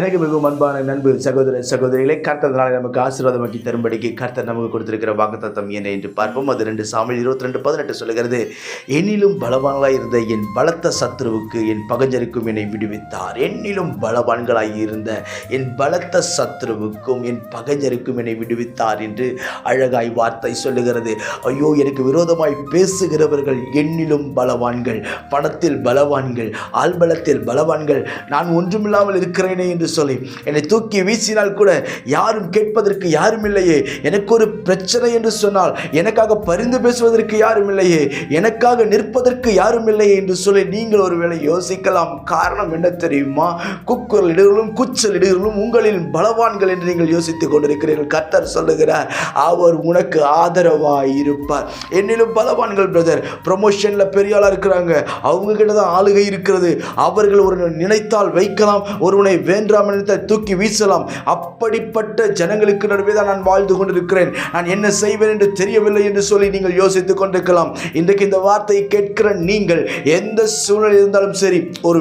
எனக்கு மிகவும் அன்பான நண்பு சகோதர சகோதரிகளை கர்த்தர் நாளை நமக்கு ஆசீர்வாதமாக்கி தரும்படிக்கு கர்த்தர் நமக்கு கொடுத்திருக்கிற வாக்குத்தத்தம் என்ன என்று பார்ப்போம். அது 2 சாமுவேல் 22:18 சொல்லுகிறது, என்னிலும் பலவான்களாய் இருந்த என் பலத்த சத்ருவுக்கு என் பகைஞருக்கும் என்னை விடுவித்தார். என்னிலும் பலவான்களாய் இருந்த என் பலத்த சத்ருவுக்கும் என் பகைஞருக்கும் என்னை விடுவித்தார் என்று அழகாய் வார்த்தை சொல்லுகிறது. ஐயோ, எனக்கு விரோதமாய் பேசுகிறவர்கள் என்னிலும் பலவான்கள், பணத்தில் பலவான்கள், ஆள்பலத்தில் பலவான்கள், நான் ஒன்றுமில்லாமல் இருக்கிறேனே என்று சொல்லி என்னை தூக்கி வீசினால் கூட யாரும் கேட்பதற்கு யாரும் இல்லையே, எனக்கு ஒரு பிரச்சனை என்று சொன்னால் எனக்காக பரிந்து பேசுவதற்கு யாரும் இல்லையே, எனக்காக நிற்பதற்கு யாரும் இல்லையே என்று சொல்லி நீங்கள் ஒருவேளை யோசிக்கலாம். காரணம் என்ன தெரியுமா? குக்குரல் இடுகளும் கூச்சல் இடுகளும் உங்களில் பலவான்கள் என்று நீங்கள் யோசித்துக் கொண்டிருக்கிறீர்கள். கர்த்தர் சொல்லுகிறார், அவர் உனக்கு ஆதரவாய் இருப்பார். என்னிலும் பலவான்கள் பிரதர், ப்ரமோஷன்ல பெரிய ஆளா இருக்கிறாங்க, அவங்க கிட்ட தான் ஆளுகை இருக்கிறது. அவர்கள் ஒரு நினைத்தால் வைக்கலாம், ஒருவனை வேண்டாம் தூக்கி வீசலாம். அப்படிப்பட்ட ஜனங்களுக்கு நடுவே தான் நான் வாழ்ந்து கொண்டிருக்கிறேன். நான் என்ன செய்வேன் என்று தெரியவில்லை என்று சொல்லி நீங்கள் யோசித்துக் கொண்டிருக்கலாம். இன்றைக்கு இந்த வார்த்தையை கேட்கிற நீங்கள் எந்த சூழ்நிலை இருந்தாலும் சரி, ஒரு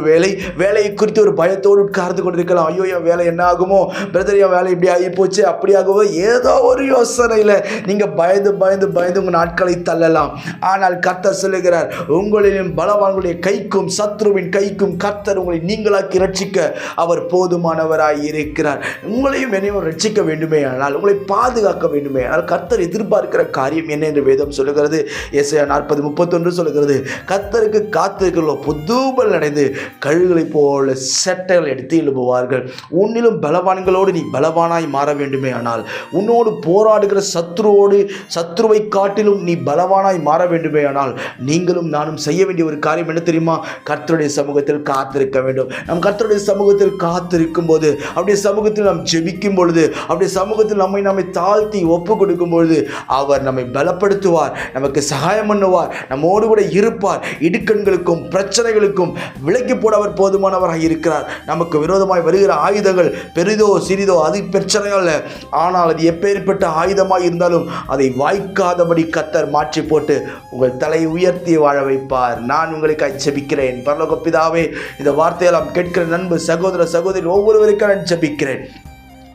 வேலையை குறித்து ஒரு பயத்தோடு உட்கார்ந்து கொண்டிருக்கலாம். ஐயோ, என் வேலை என்ன ஆகுமோ பிரதர், என் வேலை இப்படி ஆகி போச்சு, அப்படி ஆகுமோ, ஏதோ ஒரு யோசனையில் நீங்க பயந்து பயந்து பயந்து உங்கள் நாட்களை தள்ளலாம். ஆனால் கர்த்தர் சொல்லுகிறார், உங்களின் பலவான்களுடைய கைக்கும் சத்ருவின் கைக்கும் கர்த்தர் உங்களை நீங்களாக்கி ரட்சிக்க அவர் போதுமானவராய் இருக்கிறார். உங்களையும் என்னையும் ரட்சிக்க வேண்டுமே ஆனால், உங்களை பாதுகாக்க வேண்டுமே ஆனால் கர்த்தர் எதிர்பார்க்கிற காரியம் என்ன என்று வேதம் சொல்லுகிறது. ஏசாயா 40:31 சொல்லுகிறது, கர்த்தருக்கு காத்திருக்கிறவர்களோ புதுபல் அடைந்து கழுகுகளைப் போல செட்டைகள் எடுத்து எழுப்புவார்கள். உன்னிலும் பலவான்களோடு நீ பலவானாய் மாற வேண்டுமே ஆனால், உன்னோடு போராடுகிற சத்ருவை காட்டிலும் நீ பலவானாய் மாற வேண்டுமே ஆனால், நீங்களும் நானும் செய்ய வேண்டிய ஒரு காரியம் என்ன தெரியுமா? கர்த்தருடைய சமூகத்தில் காத்திருக்க வேண்டும். நம் கர்த்தருடைய சமூகத்தில் காத்திருக்கும் போது, அப்படியே சமூகத்தில் நாம் ஜெபிக்கும் பொழுது, அப்படியே சமூகத்தில் நம்மை தாழ்த்தி ஒப்பு கொடுக்கும் பொழுது அவர் நம்மை பலப்படுத்துவார், நமக்கு சகாயம் பண்ணுவார், நம்மோடு கூட இருப்பார். இடுக்கண்களுக்கும் பிரச்சனைகளுக்கும் விலக்கி போட அவர் போதுமானவராக இருக்கிறார். நமக்கு விரோதமாய் வருகிற ஆயுதங்கள் பெரிதோ சிறிதோ அது பிரச்சனை அல்ல. ஆனால் அது எப்பேற்பட்ட ஆயுதமாய் இருந்தாலும் அதை வாய்க்காதபடி கர்த்தர் மாற்றி போட்டு உங்கள் தலையை உயர்த்தி வாழ வைப்பார். நான் உங்களுக்காக ஜெபிக்கிறேன். பரலோக பிதாவே, இந்த வார்த்தையெல்லாம் கேட்கிற நண்பு சகோதர சகோதரி ஒவ்வொருவருக்கும் நான் ஜெபிக்கிறேன்.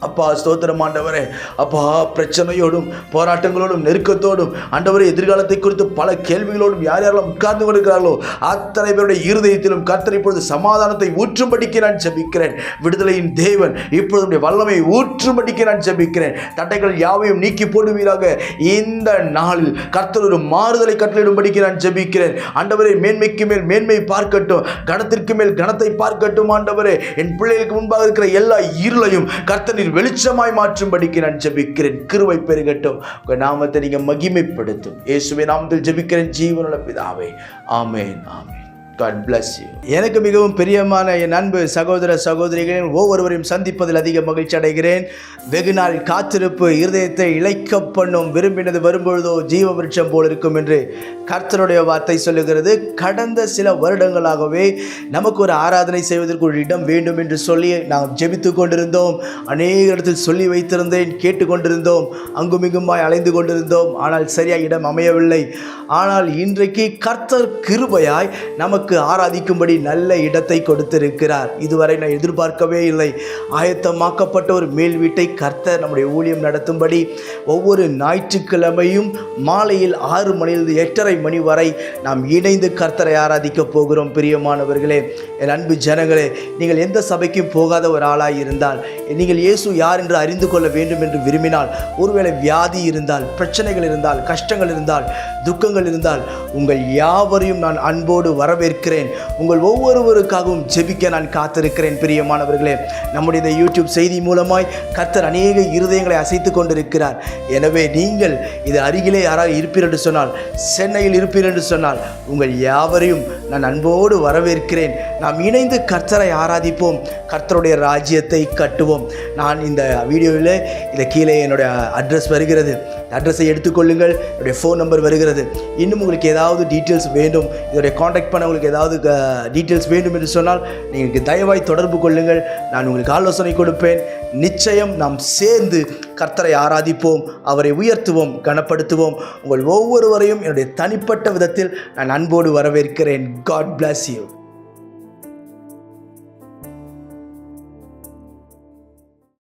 அப்பா, ஸ்தோத்திரம் ஆண்டவரே. அப்பா, பிரச்சனையோடும் போராட்டங்களோடும் நெருக்கத்தோடும் ஆண்டவரே, எதிர்காலத்தை குறித்து பல கேள்விகளோடும் யார் யாரெல்லாம் உட்கார்ந்து கொண்டிருக்கிறார்களோ அத்தனை பேருடைய இருதயத்திலும் கர்த்தர் இப்பொழுது சமாதானத்தை ஊற்றும்படிக்கு நான் ஜெபிக்கிறேன். விடுதலையின் தேவன் இப்பொழுது வல்லமையை ஊற்றும்படிக்கு நான் ஜெபிக்கிறேன். தட்டைகள் யாவையும் நீக்கி போடுவீராக. இந்த நாளில் கர்த்தர் ஒரு மாறுதலை கட்டளையிடும்படிக்கு நான் ஜெபிக்கிறேன். ஆண்டவரே, மேன்மைக்கு மேல் மேன்மை பார்க்கட்டும், கணத்திற்கு மேல் கணத்தை பார்க்கட்டும். ஆண்டவரே, என் பிள்ளைகளுக்கு முன்பாக இருக்கிற எல்லா இருளையும் கர்த்தர் வெளிச்சமாய் மாற்றும்படிக்கு நான் ஜெபிக்கிறேன். கிருபை பெருகட்டும். உங்க நாமத்தை நீங்க மகிமைப்படுத்தும். இயேசுவின் நாமத்தில் ஜெபிக்கிறேன் ஜீவனுள்ள பிதாவே. ஆமென், ஆமென். God bless you. எனக்கு மிகவும் பிரியமான என் அன்பு சகோதர சகோதரிகளின் ஒவ்வொருவரையும் சந்திப்பதில் அதிக மகிழ்ச்சி அடைகிறேன். வெகு நாள் காத்திருப்பு இருதயத்தை இளைக்க பண்ணும், விரும்பினது வரும்பொழுதோ ஜீவ விருட்சம் போல் இருக்கும் என்று கர்த்தருடைய வார்த்தை சொல்லுகிறது. கடந்த சில வருடங்களாகவே நமக்கு ஒரு ஆராதனை செய்வதற்கு ஒரு இடம் வேண்டும் என்று சொல்லி நாம் ஜெபித்து கொண்டிருந்தோம். அநேக இடத்தில் சொல்லி வைத்திருந்தேன், கேட்டுக்கொண்டிருந்தோம், அங்குமிங்குமாய் அலைந்து கொண்டிருந்தோம். ஆனால் சரியாக இடம் அமையவில்லை. ஆனால் இன்றைக்கு கர்த்தர் கிருபையாய் நமக்கு ஆராதிக்கும்படி நல்ல இடத்தை கொடுத்திருக்கிறார். இதுவரை நான் எதிர்பார்க்கவே இல்லை. ஆயத்தமாக்கப்பட்ட ஒரு மேல் வீட்டை கர்த்தர் நம்முடைய ஊழியம் நடத்தும்படி ஒவ்வொரு ஞாயிற்றுக்கிழமையும் மாலையில் 6 மணியிலிருந்து 8:30 மணி வரை நாம் இணைந்து கர்த்தரை ஆராதிக்க போகிறோம். பிரியமானவர்களே, என் அன்பு ஜனங்களே, நீங்கள் எந்த சபைக்கும் போகாத ஒரு ஆளாய் இருந்தால், நீங்கள் இயேசு யார் என்று அறிந்து கொள்ள வேண்டும் என்று விரும்பினால், ஒருவேளை வியாதி இருந்தால், பிரச்சனைகள் இருந்தால், கஷ்டங்கள் இருந்தால், துக்கங்கள் இருந்தால், உங்கள் யாவரையும் நான் அன்போடு வரவேற்கிறேன். உங்கள் ஒவ்வொருவருக்காகவும் ஜெபிக்க நான் காத்திருக்கிறேன். பிரியமானவர்களே, நம்முடைய இந்த யூடியூப் செய்தி மூலமாய் கர்த்தர் அநேக இருதயங்களை அசைத்து கொண்டிருக்கிறார். எனவே நீங்கள் இது அருகிலே யாராவது இருப்பீர் என்று சொன்னால், சென்னையில் இருப்பீர் என்று சொன்னால், உங்கள் யாவரையும் நான் அன்போடு வரவேற்கிறேன். நாம் இணைந்து கர்த்தரை ஆராதிப்போம், கர்த்தருடைய ராஜ்யத்தை கட்டுவோம். நான் இந்த வீடியோவில் இதை கீழே என்னுடைய அட்ரஸ் வருகிறது. அட்ரஸை எடுத்துக்கொள்ளுங்கள். என்னுடைய ஃபோன் நம்பர் வருகிறது. இன்னும் உங்களுக்கு ஏதாவது டீட்டெயில்ஸ் வேண்டும், இதோடைய காண்டாக்ட் பண்ண உங்களுக்கு ஏதாவது டீட்டெயில்ஸ் வேண்டும் என்று சொன்னால் நீங்கள் தயவாய் தொடர்பு கொள்ளுங்கள். நான் உங்களுக்கு ஆலோசனை கொடுப்பேன். நிச்சயம் நாம் சேர்ந்து கர்த்தரை ஆராதிப்போம், அவரை உயர்த்துவோம், கனப்படுத்துவோம். உங்கள் ஒவ்வொருவரையும் என்னுடைய தனிப்பட்ட விதத்தில் நான் அன்போடு வரவேற்கிறேன். God bless you.